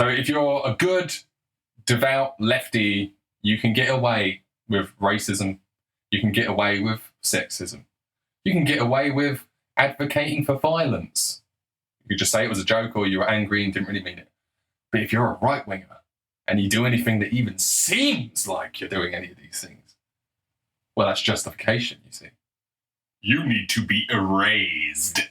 So if you're a good, devout lefty, you can get away with racism. You can get away with sexism. You can get away with advocating for violence. You could just say it was a joke or you were angry and didn't really mean it. But if you're a right-winger and you do anything that even seems like you're doing any of these things, well, that's justification, you see. You need to be erased.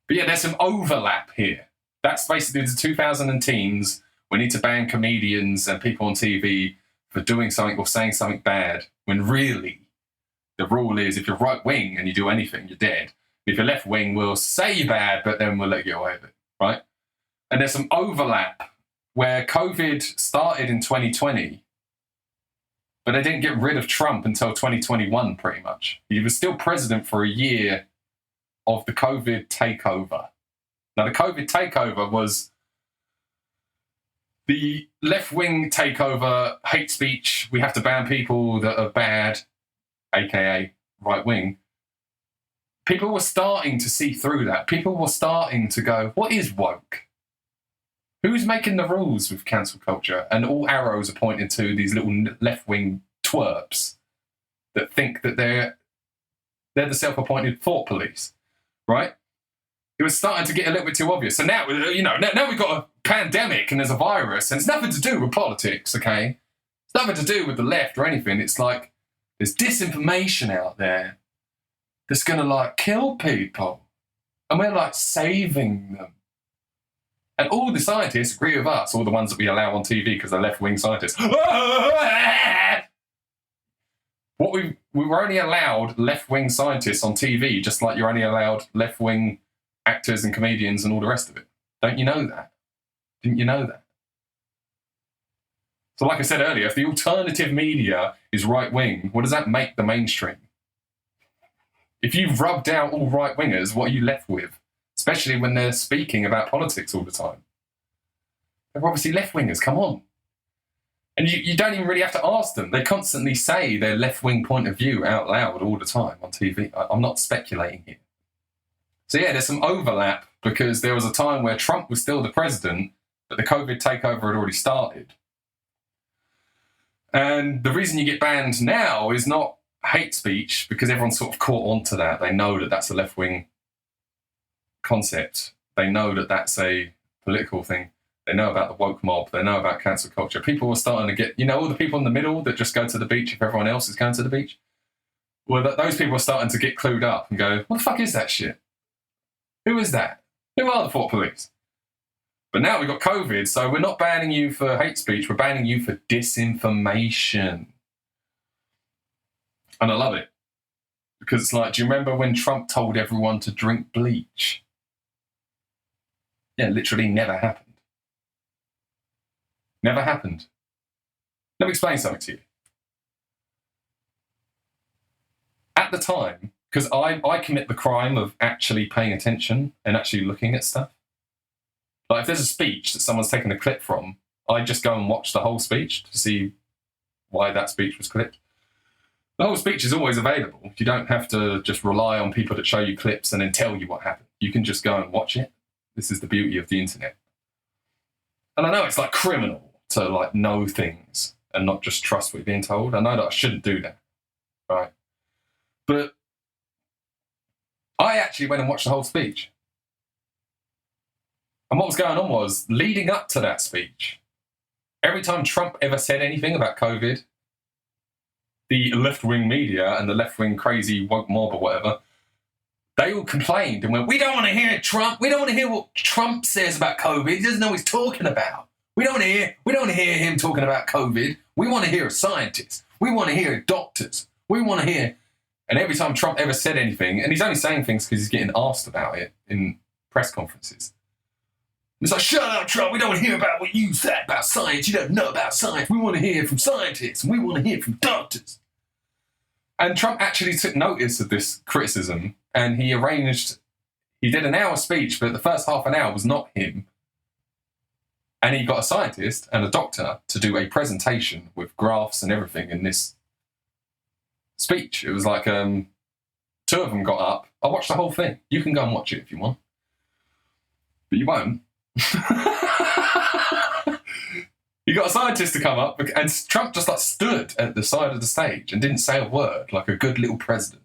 But yeah, there's some overlap here. That's basically the 2000 teens. We need to ban comedians and people on TV for doing something or saying something bad, when really the rule is if you're right-wing and you do anything, you're dead. If you're left-wing, we'll say you're bad, but then we'll let you away with it, right? And there's some overlap where COVID started in 2020, but they didn't get rid of Trump until 2021, pretty much. He was still president for a year of the COVID takeover. Now, the COVID takeover was the left-wing takeover, hate speech, we have to ban people that are bad, aka right-wing. People were starting to see through that. People were starting to go, what is woke? Who's making the rules with cancel culture? And all arrows are pointing to these little left-wing twerps that think that they're the self-appointed thought police, right? It was starting to get a little bit too obvious. So now, now we've got a pandemic and there's a virus, and it's nothing to do with politics, okay? It's nothing to do with the left or anything. It's like there's disinformation out there that's going to, kill people. And we're, saving them. And all the scientists agree with us, all the ones that we allow on TV because they're left-wing scientists. We were only allowed left-wing scientists on TV, just like you're only allowed left-wing actors and comedians and all the rest of it. Don't you know that? Didn't you know that? So like I said earlier, if the alternative media is right-wing, what does that make the mainstream? If you've rubbed out all right-wingers, what are you left with? Especially when they're speaking about politics all the time. They're obviously left-wingers, come on. And you don't even really have to ask them. They constantly say their left-wing point of view out loud all the time on TV. I'm not speculating here. So yeah, there's some overlap because there was a time where Trump was still the president, but the COVID takeover had already started. And the reason you get banned now is not hate speech, because everyone's sort of caught onto that. They know that that's a left-wing concept. They know that that's a political thing. They know about the woke mob. They know about cancel culture. People are starting to get, all the people in the middle that just go to the beach if everyone else is going to the beach? Well, those people are starting to get clued up and go, what the fuck is that shit? Who is that? Who are the thought police? But now we've got COVID, so we're not banning you for hate speech. We're banning you for disinformation. And I love it. Because it's like, do you remember when Trump told everyone to drink bleach? Yeah, literally never happened. Never happened. Let me explain something to you. At the time, because I commit the crime of actually paying attention and actually looking at stuff. Like if there's a speech that someone's taken a clip from, I just go and watch the whole speech to see why that speech was clipped. The whole speech is always available. You don't have to just rely on people that show you clips and then tell you what happened. You can just go and watch it. This is the beauty of the internet. And I know it's criminal to know things and not just trust what you're being told. I know that I shouldn't do that, right? But I actually went and watched the whole speech. And what was going on was, leading up to that speech, every time Trump ever said anything about COVID, the left-wing media and the left-wing crazy woke mob or whatever, they all complained and went, we don't want to hear Trump. We don't want to hear what Trump says about COVID. He doesn't know what he's talking about. We don't want to hear him talking about COVID. We want to hear a scientist. We want to hear doctors. We want to hear... And every time Trump ever said anything, and he's only saying things because he's getting asked about it in press conferences. It's like, shut up, Trump. We don't want to hear about what you said about science. You don't know about science. We want to hear from scientists. And we want to hear from doctors. And Trump actually took notice of this criticism, and he did an hour speech, but the first half an hour was not him. And he got a scientist and a doctor to do a presentation with graphs and everything in this speech. It was like two of them got up. I watched the whole thing. You can go and watch it if you want. But you won't. You got a scientist to come up, and Trump just like stood at the side of the stage and didn't say a word, like a good little president.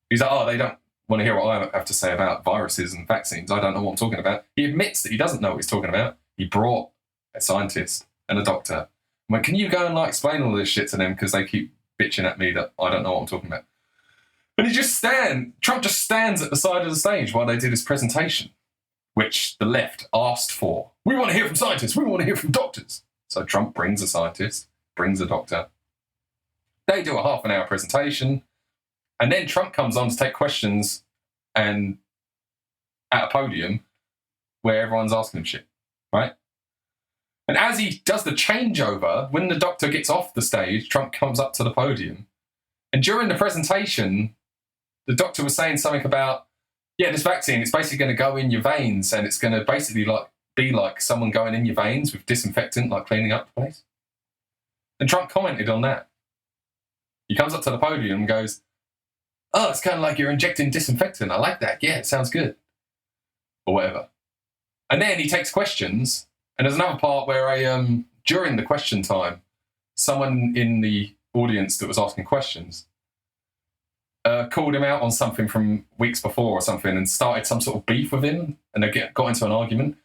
He's like, oh, they don't want to hear what I have to say about viruses and vaccines. I don't know what I'm talking about. He admits that he doesn't know what he's talking about. He brought a scientist and a doctor. I'm like, can you go and like explain all this shit to them because they keep bitching at me that I don't know what I'm talking about? But Trump just stands at the side of the stage while they did his presentation, which the left asked for. We want to hear from scientists. We want to hear from doctors. So Trump brings a scientist, brings a doctor. They do a half-an-hour presentation, and then Trump comes on to take questions and at a podium where everyone's asking him shit, right? And as he does the changeover, when the doctor gets off the stage, Trump comes up to the podium. And during the presentation, the doctor was saying something about, yeah, this vaccine, it's basically going to go in your veins and it's going to basically like be like someone going in your veins with disinfectant, like cleaning up the place. And Trump commented on that. He comes up to the podium and goes, oh, it's kind of like you're injecting disinfectant. I like that. Yeah, it sounds good. Or whatever. And then he takes questions. And there's another part where during the question time, someone in the audience that was asking questions called him out on something from weeks before or something and started some sort of beef with him, and they got into an argument.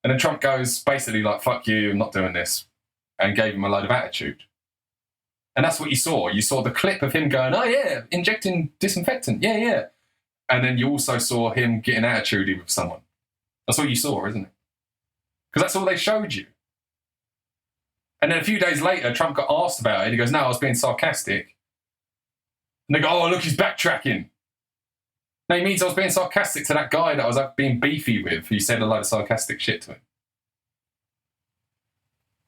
And then Trump goes basically like, fuck you, I'm not doing this, and gave him a load of attitude. And that's what you saw. You saw the clip of him going, oh yeah, injecting disinfectant, yeah, yeah. And then you also saw him getting attitudey with someone. That's what you saw, isn't it? Because that's all they showed you. And then a few days later, Trump got asked about it. He goes, no, I was being sarcastic. And they go, oh, look, he's backtracking. No, he means I was being sarcastic to that guy that I was being beefy with, who said a load of sarcastic shit to him.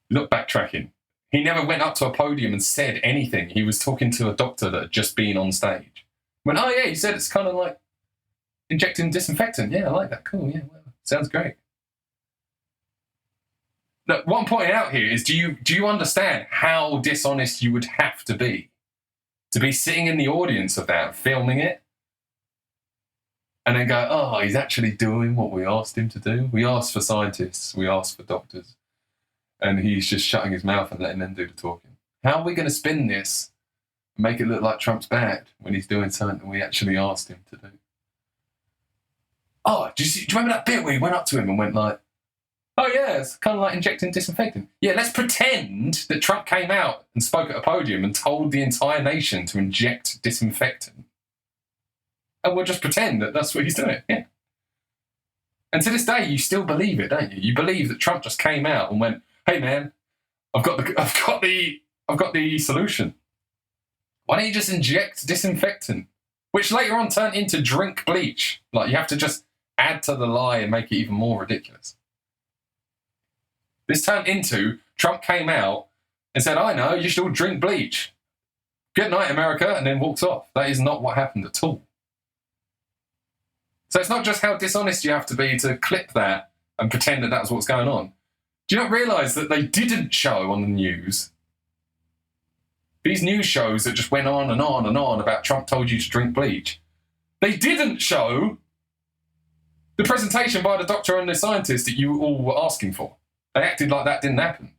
Look, backtracking. He never went up to a podium and said anything. He was talking to a doctor that had just been on stage. Went, oh, yeah, he said it's kind of like injecting disinfectant. Yeah, I like that. Cool, yeah, well, sounds great. Look, what I'm pointing out here is, do you understand how dishonest you would have to be sitting in the audience of that, filming it, and then go, oh, he's actually doing what we asked him to do? We asked for scientists, we asked for doctors, and he's just shutting his mouth and letting them do the talking. How are we going to spin this and make it look like Trump's bad when he's doing something we actually asked him to do? Oh, do you remember that bit where he went up to him and went like, oh yeah, it's kind of like injecting disinfectant. Yeah, let's pretend that Trump came out and spoke at a podium and told the entire nation to inject disinfectant. And we'll just pretend that that's what he's doing, yeah. And to this day, you still believe it, don't you? You believe that Trump just came out and went, hey man, I've got the solution. Why don't you just inject disinfectant? Which later on turned into drink bleach. Like, you have to just add to the lie and make it even more ridiculous. This turned into, Trump came out and said, I know, you should all drink bleach. Good night, America, and then walks off. That is not what happened at all. So it's not just how dishonest you have to be to clip that and pretend that that's what's going on. Do you not realise that they didn't show on the news? These news shows that just went on and on and on about Trump told you to drink bleach. They didn't show the presentation by the doctor and the scientist that you all were asking for. They acted like that didn't happen.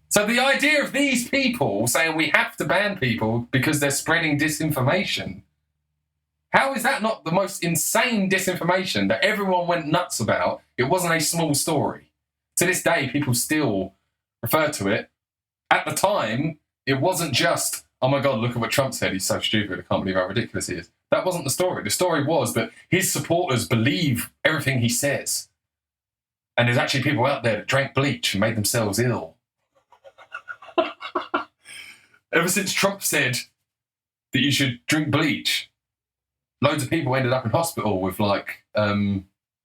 So the idea of these people saying we have to ban people because they're spreading disinformation, how is that not the most insane disinformation that everyone went nuts about? It wasn't a small story. To this day, people still refer to it. At the time, it wasn't just, oh my God, look at what Trump said, he's so stupid, I can't believe how ridiculous he is. That wasn't the story. The story was that his supporters believe everything he says. And there's actually people out there that drank bleach and made themselves ill. Ever since Trump said that you should drink bleach, loads of people ended up in hospital with like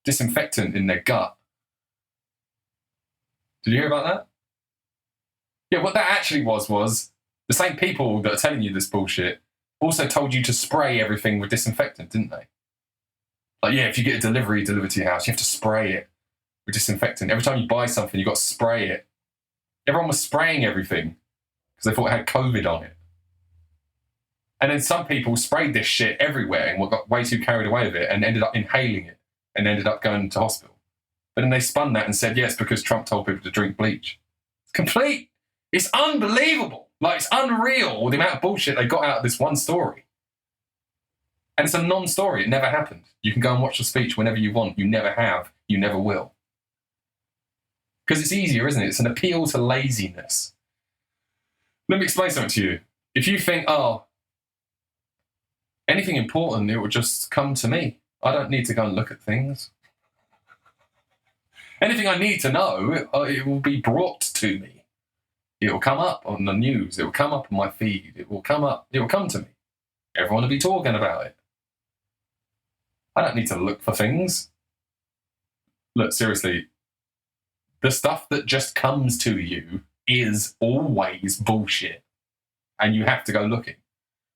disinfectant in their gut. Did you hear about that? Yeah, what that actually was the same people that are telling you this bullshit also told you to spray everything with disinfectant, didn't they? Like, yeah, if you get a delivery delivered to your house, you have to spray it with disinfectant. Every time you buy something, you've got to spray it. Everyone was spraying everything because they thought it had COVID on it. And then some people sprayed this shit everywhere and got way too carried away with it and ended up inhaling it and ended up going to hospital. But then they spun that and said, yes, because Trump told people to drink bleach. It's complete. It's unbelievable. Like, it's unreal, the amount of bullshit they got out of this one story. And it's a non-story. It never happened. You can go and watch the speech whenever you want. You never have. You never will. Because it's easier, isn't it? It's an appeal to laziness. Let me explain something to you. If you think, oh, anything important, it will just come to me. I don't need to go and look at things. Anything I need to know, it will be brought to me. It will come up on the news. It will come up on my feed. It will come up. It will come to me. Everyone will be talking about it. I don't need to look for things. Look, seriously, the stuff that just comes to you is always bullshit. And you have to go looking.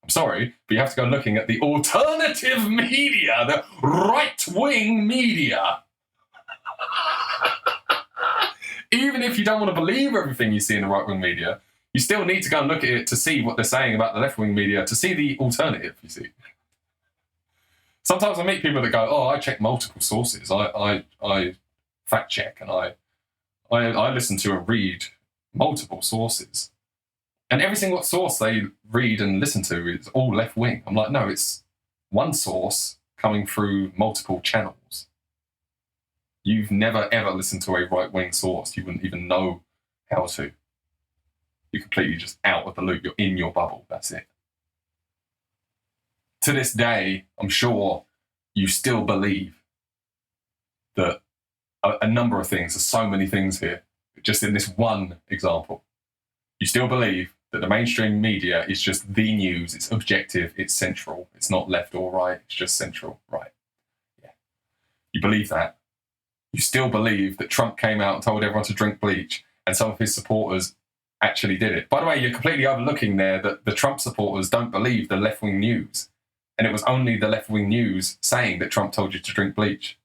I'm sorry, but you have to go looking at the alternative media, the right-wing media. Even if you don't want to believe everything you see in the right-wing media, you still need to go and look at it to see what they're saying about the left-wing media, to see the alternative, you see. Sometimes I meet people that go, oh, I check multiple sources. I fact check and I listen to and read multiple sources. And every single source they read and listen to is all left-wing. I'm like, no, it's one source coming through multiple channels. You've never, ever listened to a right-wing source. You wouldn't even know how to. You're completely just out of the loop. You're in your bubble. That's it. To this day, I'm sure you still believe that a number of things, there's so many things here, just in this one example, you still believe that the mainstream media is just the news, it's objective, it's central, it's not left or right, it's just central, right. Yeah. You believe that. You still believe that Trump came out and told everyone to drink bleach, and some of his supporters actually did it. By the way, you're completely overlooking there that the Trump supporters don't believe the left-wing news. And it was only the left-wing news saying that Trump told you to drink bleach.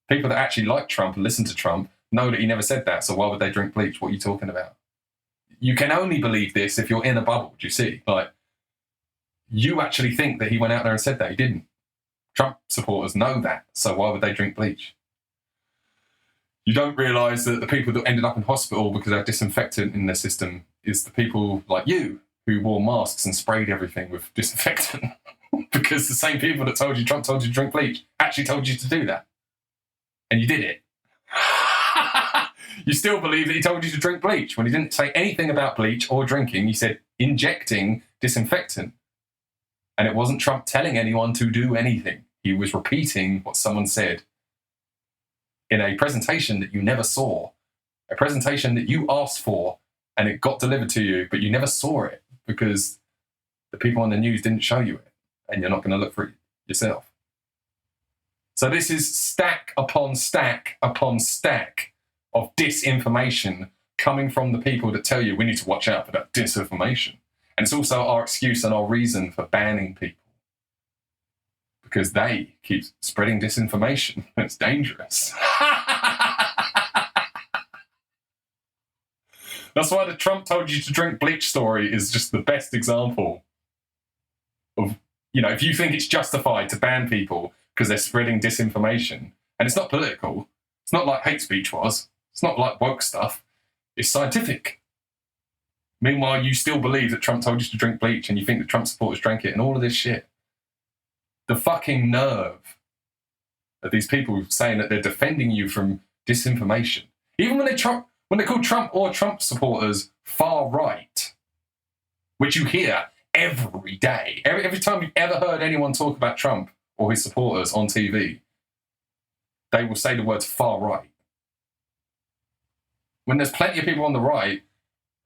People that actually like Trump and listen to Trump know that he never said that, so why would they drink bleach? What are you talking about? You can only believe this if you're in a bubble, do you see? Like, you actually think that he went out there and said that. He didn't. Trump supporters know that, so why would they drink bleach? You don't realise that the people that ended up in hospital because they have disinfectant in their system is the people like you who wore masks and sprayed everything with disinfectant. Because the same people that told you Trump told you to drink bleach actually told you to do that. And you did it. You still believe that he told you to drink bleach when he didn't say anything about bleach or drinking. He said injecting disinfectant. And it wasn't Trump telling anyone to do anything. He was repeating what someone said in a presentation that you never saw, a presentation that you asked for and it got delivered to you, but you never saw it because the people on the news didn't show you it and you're not going to look for it yourself. So this is stack upon stack upon stack of disinformation coming from the people that tell you we need to watch out for that disinformation. And it's also our excuse and our reason for banning people. Because they keep spreading disinformation. It's dangerous. That's why the Trump told you to drink bleach story is just the best example of, you know, if you think it's justified to ban people because they're spreading disinformation, and it's not political, it's not like hate speech was, it's not like woke stuff, it's scientific. Meanwhile, you still believe that Trump told you to drink bleach and you think that Trump supporters drank it and all of this shit. The fucking nerve of these people saying that they're defending you from disinformation. Even when they call Trump or Trump supporters far right, which you hear every day. Every time you've ever heard anyone talk about Trump or his supporters on TV, they will say the words far right. When there's plenty of people on the right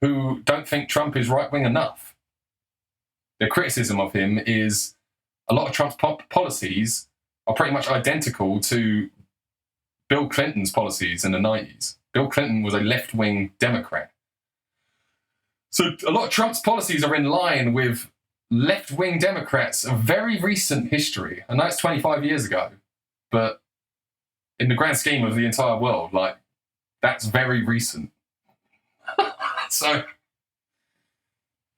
who don't think Trump is right-wing enough. Their criticism of him is a lot of Trump's policies are pretty much identical to Bill Clinton's policies in the 90s. Bill Clinton was a left-wing Democrat. So a lot of Trump's policies are in line with left-wing Democrats of very recent history. I know it's 25 years ago, but in the grand scheme of the entire world, like, that's very recent. So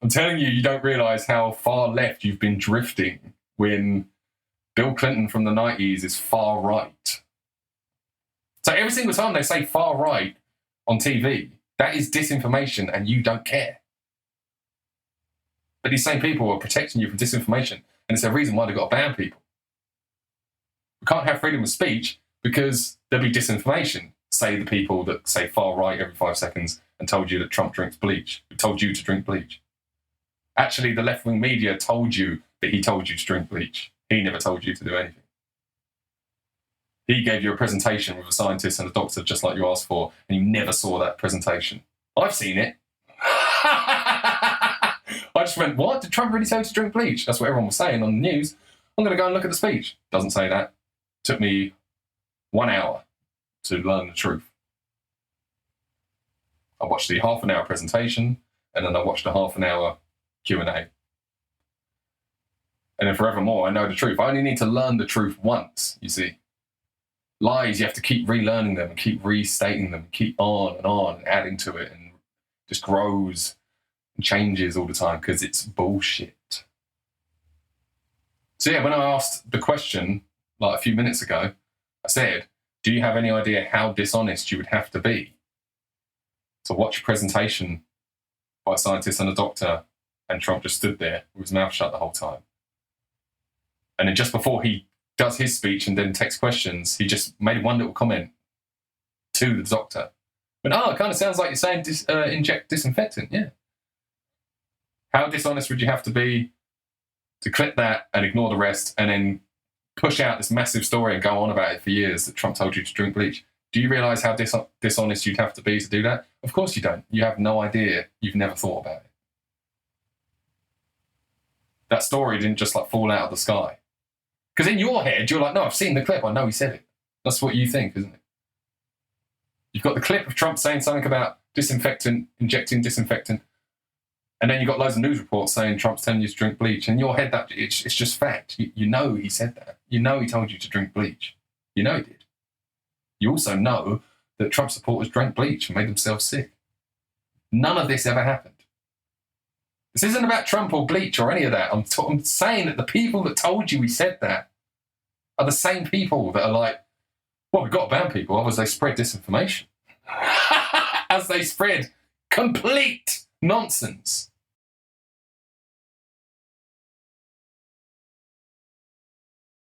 I'm telling you, you don't realise how far left you've been drifting when Bill Clinton from the 90s is far right. So every single time they say far right on TV, that is disinformation and you don't care. But these same people are protecting you from disinformation, and it's a reason why they've got to ban people. We can't have freedom of speech because there'll be disinformation. Say the people that say far right every 5 seconds and told you that Trump drinks bleach, who told you to drink bleach. Actually, the left-wing media told you that he told you to drink bleach. He never told you to do anything. He gave you a presentation with a scientist and a doctor just like you asked for, and you never saw that presentation. I've seen it. I just went, what? Did Trump really tell you to drink bleach? That's what everyone was saying on the news. I'm going to go and look at the speech. Doesn't say that. Took me 1 hour to learn the truth. I watched the half-an-hour presentation, and then I watched a half-an-hour Q&A. And then forevermore, I know the truth. I only need to learn the truth once, you see. Lies, you have to keep relearning them and keep restating them, keep on and adding to it, and just grows and changes all the time because it's bullshit. So yeah, when I asked the question like a few minutes ago, I said, do you have any idea how dishonest you would have to be to watch a presentation by a scientist and a doctor and Trump just stood there with his mouth shut the whole time? And then just before he does his speech and then takes questions, he just made one little comment to the doctor. But it kind of sounds like you're saying inject disinfectant, yeah. How dishonest would you have to be to clip that and ignore the rest and then push out this massive story and go on about it for years that Trump told you to drink bleach? Do you realise how dishonest you'd have to be to do that? Of course you don't. You have no idea. You've never thought about it. That story didn't just like fall out of the sky. Because in your head, you're like, no, I've seen the clip. I know he said it. That's what you think, isn't it? You've got the clip of Trump saying something about disinfectant, injecting disinfectant. And then you've got loads of news reports saying Trump's telling you to drink bleach. In your head, it's just fact. You know he said that. You know he told you to drink bleach. You know he did. You also know that Trump supporters drank bleach and made themselves sick. None of this ever happened. This isn't about Trump or bleach or any of that. I'm saying that the people that told you he said that are the same people that are like, well, we've got to ban people, otherwise they spread disinformation. As they spread complete nonsense.